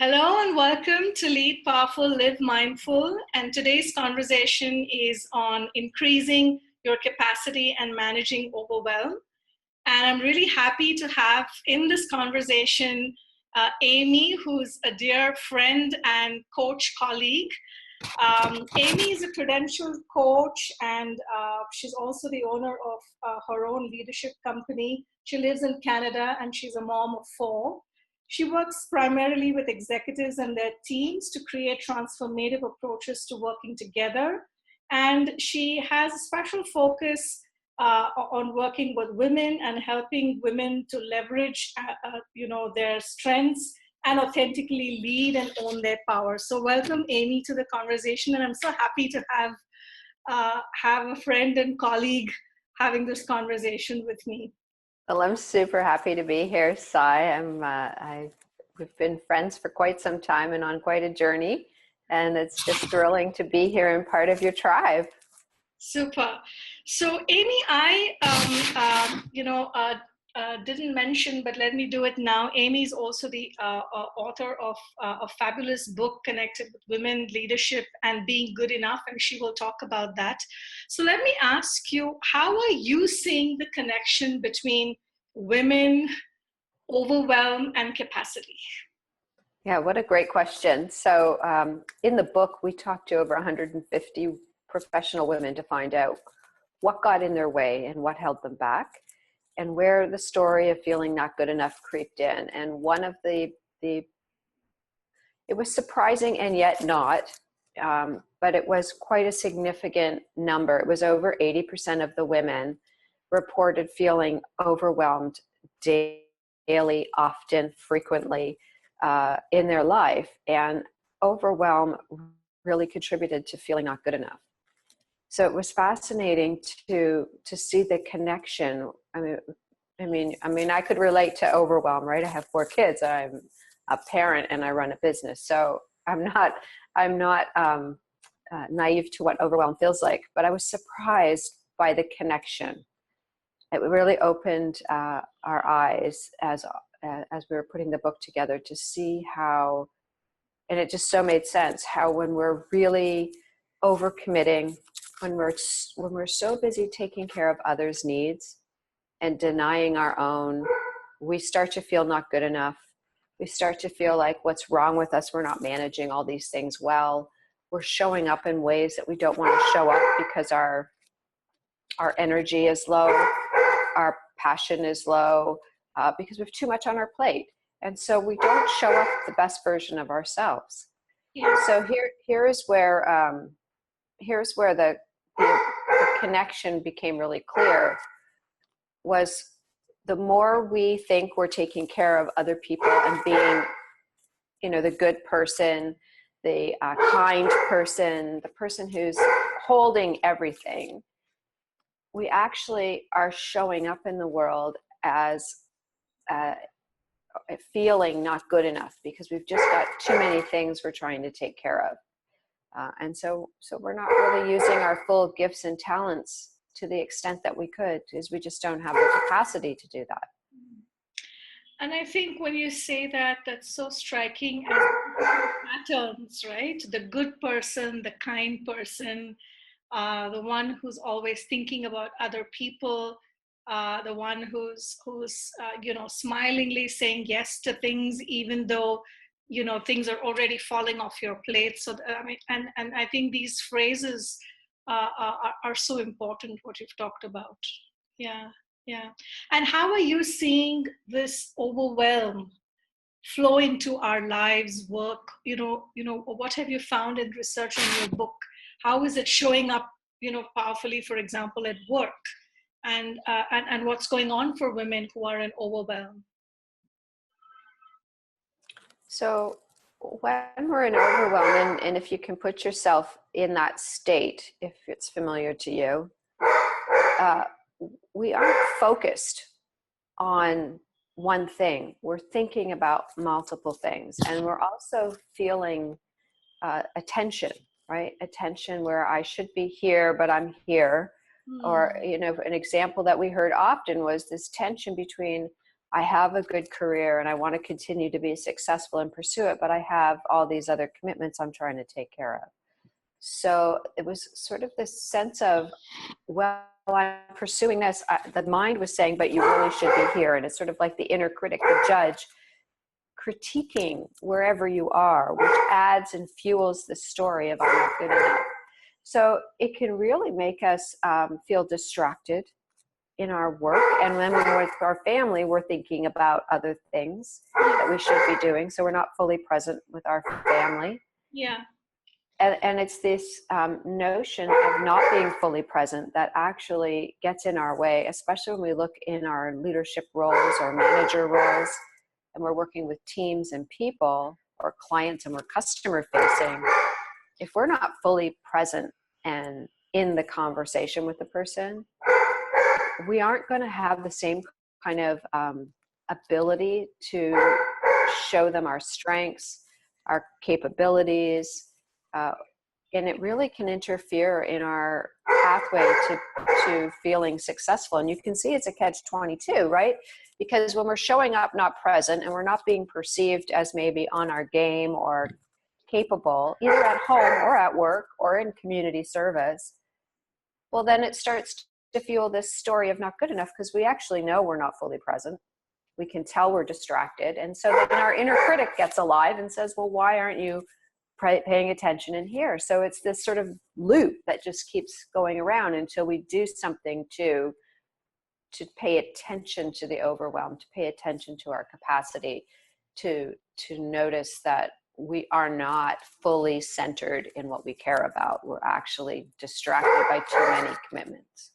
Hello and welcome to Lead Powerful, Live Mindful. And today's conversation is on increasing your capacity and managing overwhelm. And I'm really happy to have in this conversation Amy, who's a dear friend and coach colleague. Amy is a credentialed coach and she's also the owner of her own leadership company. She lives in Canada and she's a mom of four. She works primarily with executives and their teams to create transformative approaches to working together. And she has a special focus on working with women and helping women to leverage, their strengths and authentically lead and own their power. So welcome, Amy, to the conversation. And I'm so happy to have a friend and colleague having this conversation with me. Well, I'm super happy to be here, Sai. We've been friends for quite some time and on quite a journey, and it's just thrilling to be here and part of your tribe. Super. So, Amy, I didn't mention, but let me do it now. Amy is also the author of a fabulous book connected with women leadership and being good enough, and she will talk about that. So let me ask you, how are you seeing the connection between women, overwhelm, and capacity? Yeah, what a great question. So in the book, we talked to over 150 professional women to find out what got in their way and what held them back, and where the story of feeling not good enough creeped in. And one of it was surprising and yet not, but it was quite a significant number. It was over 80% of the women reported feeling overwhelmed daily, often, frequently in their life. And overwhelm really contributed to feeling not good enough. So it was fascinating to see the connection. I mean, I could relate to overwhelm, right? I have 4 kids. I'm a parent and I run a business, so I'm not naive to what overwhelm feels like. But I was surprised by the connection. It really opened our eyes as we were putting the book together to see how, and it just so made sense how when we're really overcommitting, when we're so busy taking care of others' needs and denying our own, we start to feel not good enough. We start to feel like what's wrong with us, we're not managing all these things well. We're showing up in ways that we don't want to show up because our energy is low, our passion is low, because we have too much on our plate. And so we don't show up the best version of ourselves. So here's where the connection became really clear. Was the more we think we're taking care of other people and being, the good person, the kind person, the person who's holding everything, we actually are showing up in the world as feeling not good enough because we've just got too many things we're trying to take care of. And so we're not really using our full gifts and talents to the extent that we could, because we just don't have the capacity to do that. And I think when you say that, that's so striking as patterns, right? The good person, the kind person, the one who's always thinking about other people, the one who's smilingly saying yes to things, even though things are already falling off your plate. So and I think these phrases are so important, what you've talked about. Yeah. And how are you seeing this overwhelm flow into our lives, work? What have you found in research in your book? How is it showing up, powerfully, for example, at work? And what's going on for women who are in overwhelm? So when we're in overwhelm, and if you can put yourself in that state, if it's familiar to you, we aren't focused on one thing. We're thinking about multiple things, and we're also feeling attention, right? Attention where I should be here, but I'm here. Or, an example that we heard often was this tension between I have a good career and I want to continue to be successful and pursue it, but I have all these other commitments I'm trying to take care of. So it was sort of this sense of, well, I'm pursuing this. The mind was saying, but you really should be here. And it's sort of like the inner critic, the judge, critiquing wherever you are, which adds and fuels the story of I'm not good enough. So it can really make us feel distracted in our work. And when we're with our family, we're thinking about other things that we should be doing. So we're not fully present with our family. Yeah. And it's this notion of not being fully present that actually gets in our way, especially when we look in our leadership roles or manager roles, and we're working with teams and people or clients and we're customer facing. If we're not fully present and in the conversation with the person, we aren't going to have the same kind of ability to show them our strengths, our capabilities, and it really can interfere in our pathway to feeling successful. And you can see it's a catch-22, right? Because when we're showing up not present and we're not being perceived as maybe on our game or capable, either at home or at work or in community service, well, then it starts to fuel this story of not good enough because we actually know we're not fully present. We can tell we're distracted. And so then our inner critic gets alive and says, well, why aren't you paying attention in here? So it's this sort of loop that just keeps going around until we do something to pay attention to the overwhelm, to pay attention to our capacity, to notice that we are not fully centered in what we care about. We're actually distracted by too many commitments.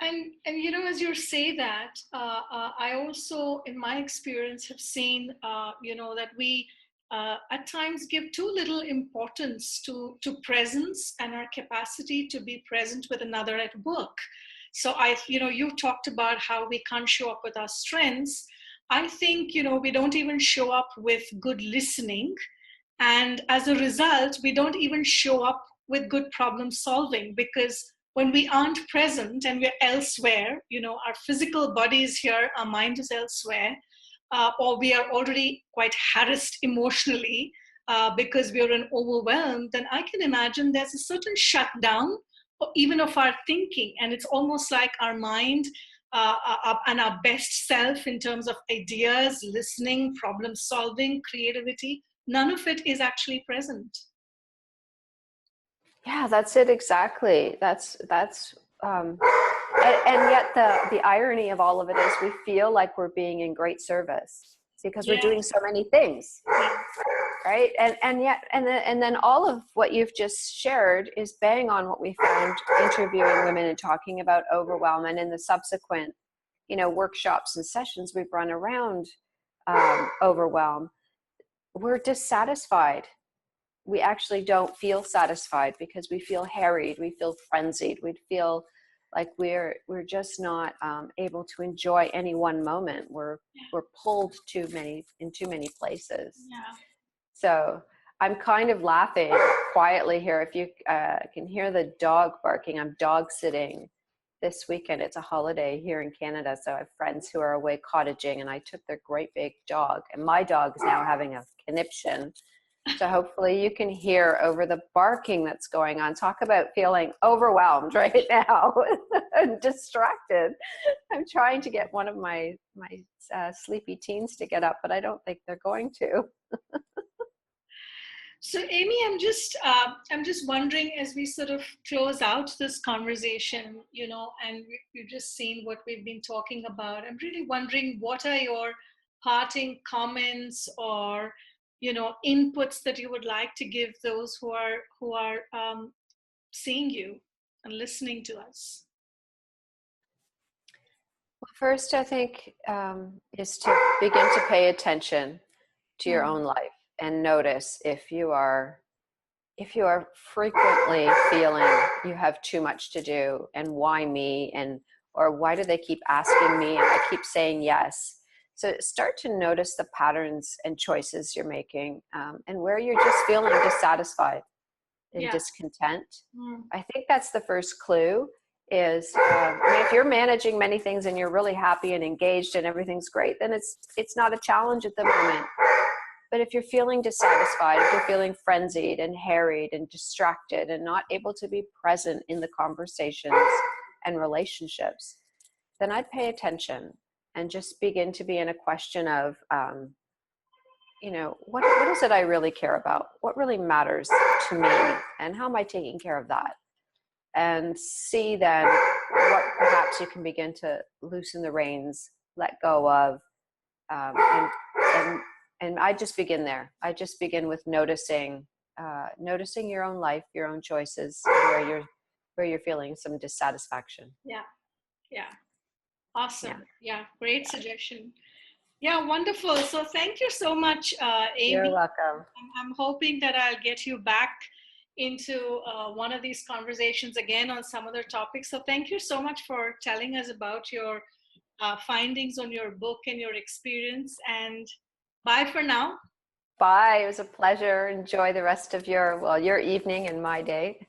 And you know, as you say that, I also, in my experience, have seen that we at times give too little importance to presence and our capacity to be present with another at work. So you talked about how we can't show up with our strengths. I think we don't even show up with good listening, and as a result, we don't even show up with good problem solving, because when we aren't present and we're elsewhere, our physical body is here, our mind is elsewhere, or we are already quite harassed emotionally because we're in overwhelmed, then I can imagine there's a certain shutdown even of our thinking. And it's almost like our mind and our best self in terms of ideas, listening, problem solving, creativity, none of it is actually present. Yeah, that's it exactly. And yet the irony of all of it is we feel like we're being in great service because we're doing so many things, right? And then all of what you've just shared is bang on what we found interviewing women and talking about overwhelm, and in the subsequent, workshops and sessions we've run around overwhelm. We're dissatisfied. We actually don't feel satisfied because we feel harried, we feel frenzied, we feel like we're just not able to enjoy any one moment. We're pulled in too many places. Yeah. So I'm kind of laughing quietly here. If you can hear the dog barking, I'm dog sitting this weekend. It's a holiday here in Canada, so I have friends who are away cottaging, and I took their great big dog, and my dog is now having a conniption. So hopefully you can hear over the barking that's going on. Talk about feeling overwhelmed right now and distracted. I'm trying to get one of my sleepy teens to get up, but I don't think they're going to. So, Amy, I'm just wondering, as we sort of close out this conversation, and we've just seen what we've been talking about. I'm really wondering, what are your parting comments or inputs that you would like to give those who are seeing you and listening to us? Well, first, I think is to begin to pay attention to your own life and notice if you are frequently feeling you have too much to do, and why me, or why do they keep asking me and I keep saying yes. So start to notice the patterns and choices you're making, and where you're just feeling dissatisfied and discontent. I think that's the first clue. is, if you're managing many things and you're really happy and engaged and everything's great, then it's not a challenge at the moment. But if you're feeling dissatisfied, if you're feeling frenzied and harried and distracted and not able to be present in the conversations and relationships, then I'd pay attention and just begin to be in a question of, what is it I really care about? What really matters to me? And how am I taking care of that? And see then what perhaps you can begin to loosen the reins, let go of, and I just begin there. I just begin with noticing your own life, your own choices, where you're feeling some dissatisfaction. Yeah. Yeah. Awesome. Yeah. Yeah. Great suggestion. Yeah, wonderful. So thank you so much, You're Amy. welcome. I'm hoping that I'll get you back into one of these conversations again on some other topics. So thank you so much for telling us about your findings on your book and your experience. And bye for now. Bye. It was a pleasure. Enjoy the rest of your evening and my day.